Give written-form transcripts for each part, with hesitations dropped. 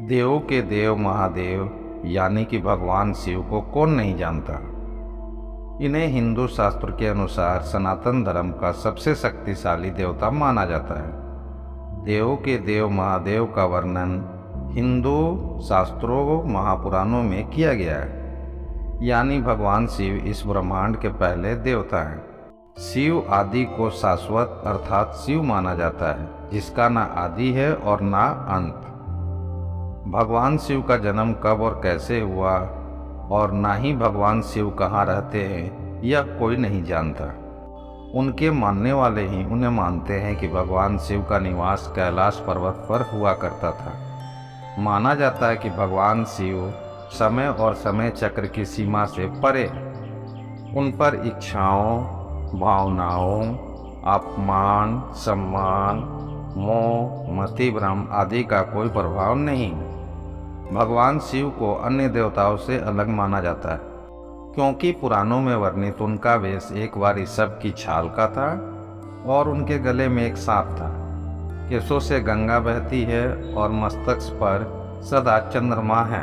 देवों के देव महादेव यानी कि भगवान शिव को कौन नहीं जानता। इन्हें हिंदू शास्त्र के अनुसार सनातन धर्म का सबसे शक्तिशाली देवता माना जाता है। देवों के देव महादेव का वर्णन हिंदू शास्त्रों महापुराणों में किया गया है, यानी भगवान शिव इस ब्रह्मांड के पहले देवता हैं। शिव आदि को शाश्वत अर्थात शिव माना जाता है, जिसका ना आदि है और ना अंत। भगवान शिव का जन्म कब और कैसे हुआ और ना ही भगवान शिव कहाँ रहते हैं, यह कोई नहीं जानता। उनके मानने वाले ही उन्हें मानते हैं कि भगवान शिव का निवास कैलाश पर्वत पर हुआ करता था। माना जाता है कि भगवान शिव समय और समय चक्र की सीमा से परे, उन पर इच्छाओं, भावनाओं, अपमान, सम्मान, मोह, मति भ्रम आदि का कोई प्रभाव नहीं। भगवान शिव को अन्य देवताओं से अलग माना जाता है, क्योंकि पुराणों में वर्णित उनका वेश एक बार ऋषभ की छाल का था और उनके गले में एक सांप था। केशों से गंगा बहती है और मस्तक पर सदा चंद्रमा है।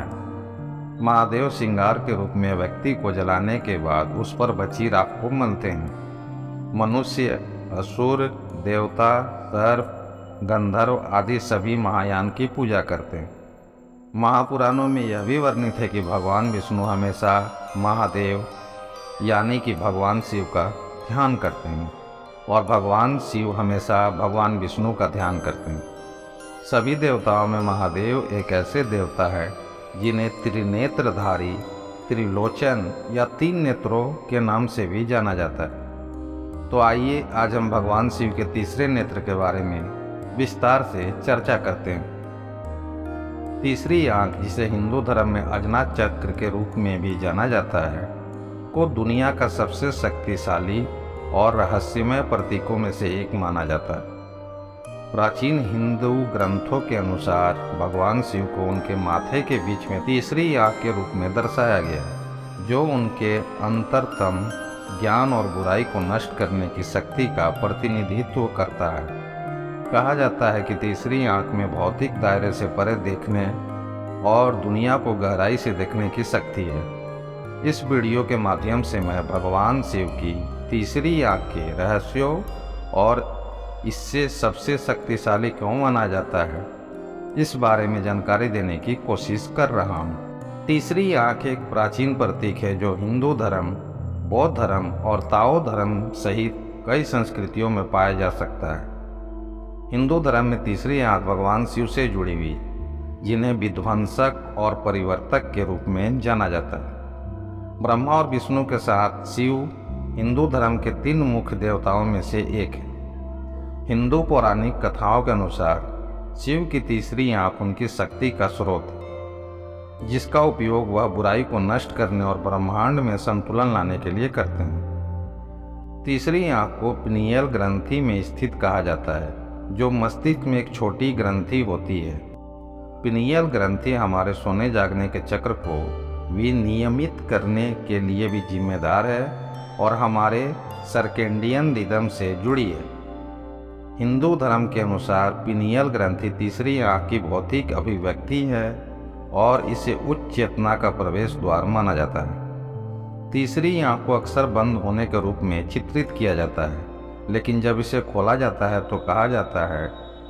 महादेव श्रृंगार के रूप में व्यक्ति को जलाने के बाद उस पर बची राख को मलते हैं। मनुष्य, असुर, देवता, सर्प, गंधर्व आदि सभी महायान की पूजा करते हैं। महापुराणों में यह भी वर्णित है कि भगवान विष्णु हमेशा महादेव यानी कि भगवान शिव का ध्यान करते हैं और भगवान शिव हमेशा भगवान विष्णु का ध्यान करते हैं। सभी देवताओं में महादेव एक ऐसे देवता है जिन्हें त्रिनेत्रधारी, त्रिलोचन या तीन नेत्रों के नाम से भी जाना जाता है। तो आइए आज हम भगवान शिव के तीसरे नेत्र के बारे में विस्तार से चर्चा करते हैं। तीसरी आंख, जिसे हिंदू धर्म में अजना चक्र के रूप में भी जाना जाता है, को दुनिया का सबसे शक्तिशाली और रहस्यमय प्रतीकों में से एक माना जाता है। प्राचीन हिंदू ग्रंथों के अनुसार भगवान शिव को उनके माथे के बीच में तीसरी आंख के रूप में दर्शाया गया है, जो उनके अंतरतम ज्ञान और बुराई को नष्ट करने की शक्ति का प्रतिनिधित्व करता है। कहा जाता है कि तीसरी आंख में भौतिक दायरे से परे देखने और दुनिया को गहराई से देखने की शक्ति है। इस वीडियो के माध्यम से मैं भगवान शिव की तीसरी आंख के रहस्यों और इससे सबसे शक्तिशाली क्यों माना जाता है, इस बारे में जानकारी देने की कोशिश कर रहा हूँ। तीसरी आंख एक प्राचीन प्रतीक है जो हिंदू धर्म, बौद्ध धर्म और ताओ धर्म सहित कई संस्कृतियों में पाया जा सकता है। हिंदू धर्म में तीसरी आंख भगवान शिव से जुड़ी हुई, जिन्हें विध्वंसक और परिवर्तक के रूप में जाना जाता है। ब्रह्मा और विष्णु के साथ शिव हिंदू धर्म के तीन मुख्य देवताओं में से एक है। हिंदू पौराणिक कथाओं के अनुसार शिव की तीसरी आंख उनकी शक्ति का स्रोत है, जिसका उपयोग वह बुराई को नष्ट करने और ब्रह्मांड में संतुलन लाने के लिए करते हैं। तीसरी आंख को पिनियल ग्रंथि में स्थित कहा जाता है, जो मस्तिष्क में एक छोटी ग्रंथि होती है। पिनियल ग्रंथि हमारे सोने जागने के चक्र को विनियमित करने के लिए भी जिम्मेदार है और हमारे सर्केडियन रिदम से जुड़ी है। हिंदू धर्म के अनुसार पिनियल ग्रंथि तीसरी आंख की भौतिक अभिव्यक्ति है और इसे उच्च चेतना का प्रवेश द्वार माना जाता है। तीसरी आंख को अक्सर बंद होने के रूप में चित्रित किया जाता है, लेकिन जब इसे खोला जाता है तो कहा जाता है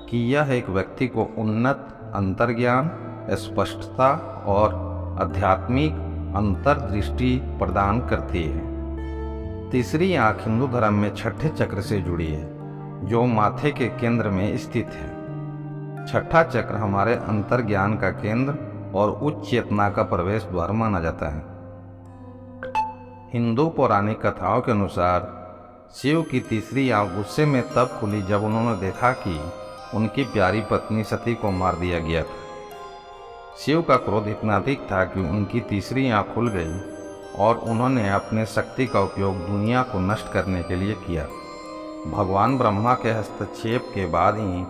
कि यह एक व्यक्ति को उन्नत अंतर्ज्ञान, स्पष्टता और आध्यात्मिक अंतर्दृष्टि प्रदान करती है। तीसरी आंख हिंदू धर्म में छठे चक्र से जुड़ी है, जो माथे के केंद्र में स्थित है। छठा चक्र हमारे अंतर्ज्ञान का केंद्र और उच्च चेतना का प्रवेश द्वार माना जाता है। हिंदू पौराणिक कथाओं के अनुसार शिव की तीसरी आंख गुस्से में तब खुली जब उन्होंने देखा कि उनकी प्यारी पत्नी सती को मार दिया गया था। शिव का क्रोध इतना अधिक था कि उनकी तीसरी आंख खुल गई और उन्होंने अपने शक्ति का उपयोग दुनिया को नष्ट करने के लिए किया। भगवान ब्रह्मा के हस्तक्षेप के बाद ही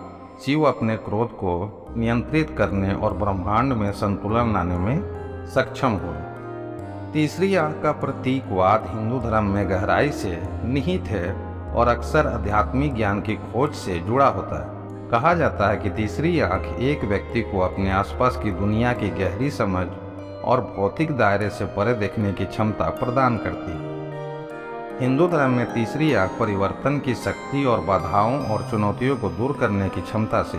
शिव अपने क्रोध को नियंत्रित करने और ब्रह्मांड में संतुलन लाने में सक्षम हुए। तीसरी आंख का प्रतीकवाद हिंदू धर्म में गहराई से निहित है और अक्सर आध्यात्मिक ज्ञान की खोज से जुड़ा होता है। कहा जाता है कि तीसरी आंख एक व्यक्ति को अपने आसपास की दुनिया की गहरी समझ और भौतिक दायरे से परे देखने की क्षमता प्रदान करती है। हिंदू धर्म में तीसरी आंख परिवर्तन की शक्ति और बाधाओं और चुनौतियों को दूर करने की क्षमता से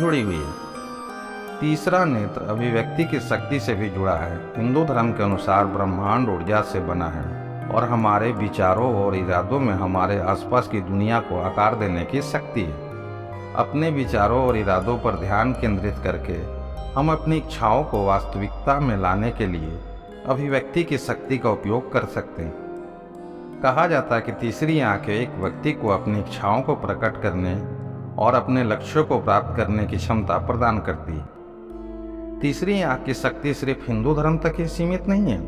जुड़ी हुई है। तीसरा नेत्र अभिव्यक्ति की शक्ति से भी जुड़ा है। हिंदू धर्म के अनुसार ब्रह्मांड ऊर्जा से बना है और हमारे विचारों और इरादों में हमारे आसपास की दुनिया को आकार देने की शक्ति है। अपने विचारों और इरादों पर ध्यान केंद्रित करके हम अपनी इच्छाओं को वास्तविकता में लाने के लिए अभिव्यक्ति की शक्ति का उपयोग कर सकते हैं। कहा जाता है कि तीसरी आंख एक व्यक्ति को अपनी इच्छाओं को प्रकट करने और अपने लक्ष्यों को प्राप्त करने की क्षमता प्रदान करती है। तीसरी आंख की शक्ति सिर्फ हिंदू धर्म तक ही सीमित नहीं है,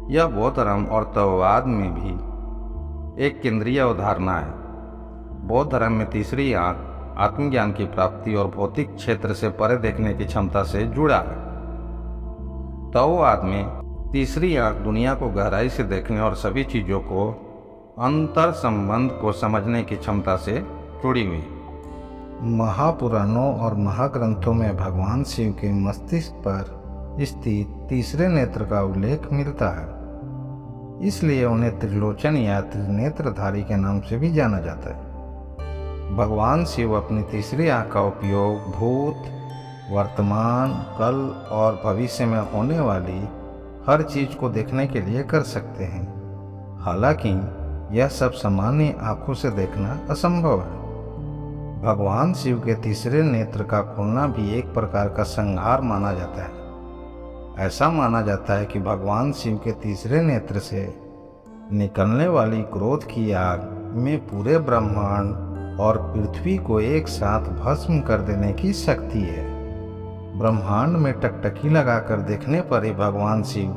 यह बौद्ध धर्म और ताओवाद में भी एक केंद्रीय अवधारणा है। बौद्ध धर्म में तीसरी आंख आत्मज्ञान की प्राप्ति और भौतिक क्षेत्र से परे देखने की क्षमता से जुड़ा है। ताओवाद में तीसरी आंख दुनिया को गहराई से देखने और सभी चीजों को अंतर संबंध को समझने की क्षमता से जुड़ी हुई। महापुराणों और महाग्रंथों में भगवान शिव के मस्तिष्क पर स्थित तीसरे नेत्र का उल्लेख मिलता है, इसलिए उन्हें त्रिलोचन या त्रिनेत्रधारी के नाम से भी जाना जाता है। भगवान शिव अपनी तीसरी आंख का उपयोग भूत, वर्तमान, कल और भविष्य में होने वाली हर चीज को देखने के लिए कर सकते हैं। हालांकि यह सब सामान्य आंखों से देखना असंभव है। भगवान शिव के तीसरे नेत्र का खुलना भी एक प्रकार का संहार माना जाता है। ऐसा माना जाता है कि भगवान शिव के तीसरे नेत्र से निकलने वाली क्रोध की आग में पूरे ब्रह्मांड और पृथ्वी को एक साथ भस्म कर देने की शक्ति है। ब्रह्मांड में टकटकी लगाकर देखने पर ही भगवान शिव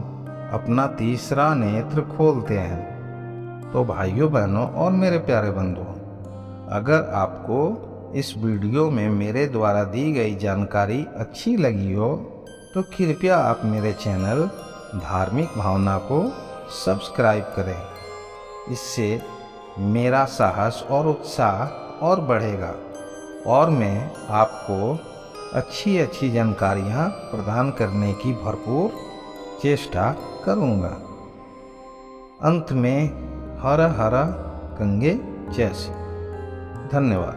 अपना तीसरा नेत्र खोलते हैं। तो भाइयों बहनों और मेरे प्यारे बंधुओं, अगर आपको इस वीडियो में मेरे द्वारा दी गई जानकारी अच्छी लगी हो तो कृपया आप मेरे चैनल धार्मिक भावना को सब्सक्राइब करें। इससे मेरा साहस और उत्साह और बढ़ेगा और मैं आपको अच्छी अच्छी जानकारियाँ प्रदान करने की भरपूर चेष्टा करूँगा। अंत में हर हर गंगे जय श्री। धन्यवाद।